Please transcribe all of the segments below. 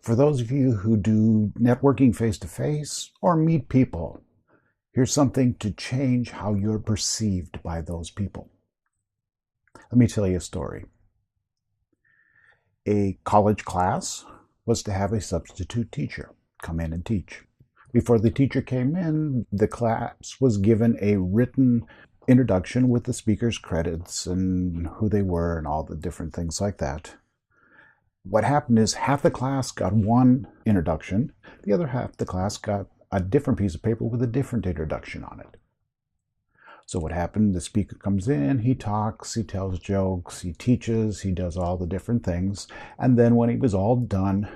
For those of you who do networking face-to-face or meet people, here's something to change how you're perceived by those people. Let me tell you a story. A college class was to have a substitute teacher come in and teach. Before the teacher came in, the class was given a written introduction with the speaker's credits and who they were and all the different things like that. What happened is half the class got one introduction, the other half of the class got a different piece of paper with a different introduction on it. So what happened, the speaker comes in, he talks, he tells jokes, he teaches, he does all the different things, and then when he was all done,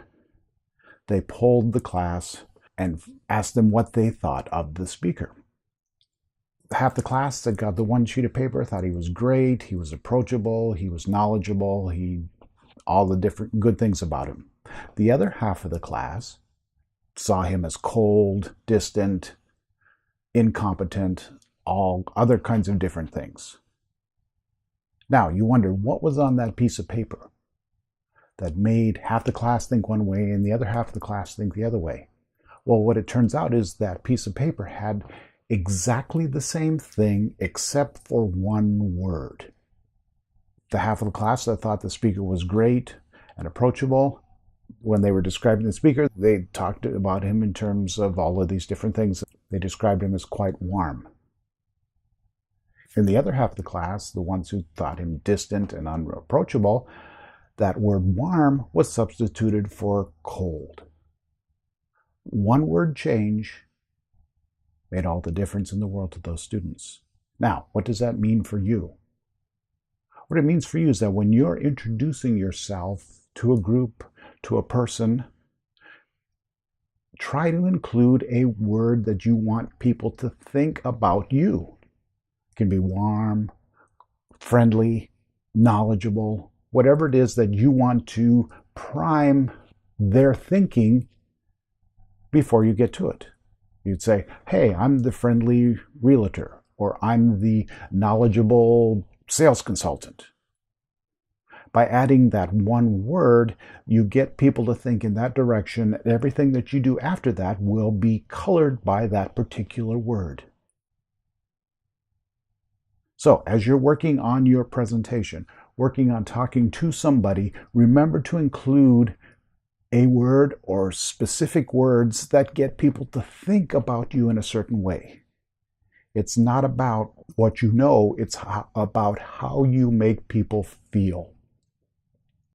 they polled the class and asked them what they thought of the speaker. Half the class that got the one sheet of paper thought he was great, he was approachable, he was knowledgeable, all the different good things about him. The other half of the class saw him as cold, distant, incompetent, all other kinds of different things. Now, you wonder what was on that piece of paper that made half the class think one way and the other half of the class think the other way. Well, what it turns out is that piece of paper had exactly the same thing except for one word. The half of the class that thought the speaker was great and approachable, when they were describing the speaker, they talked about him in terms of all of these different things. They described him as quite warm. In the other half of the class, the ones who thought him distant and unapproachable, that word warm was substituted for cold. One word change made all the difference in the world to those students. Now, what does that mean for you? What it means for you is that when you're introducing yourself to a group, to a person, try to include a word that you want people to think about you. It can be warm, friendly, knowledgeable, whatever it is that you want to prime their thinking before you get to it. You'd say, hey, I'm the friendly realtor, or I'm the knowledgeable sales consultant. By adding that one word, you get people to think in that direction. Everything that you do after that will be colored by that particular word. So, as you're working on your presentation, working on talking to somebody, remember to include a word or specific words that get people to think about you in a certain way. It's not about what you know, it's about how you make people feel.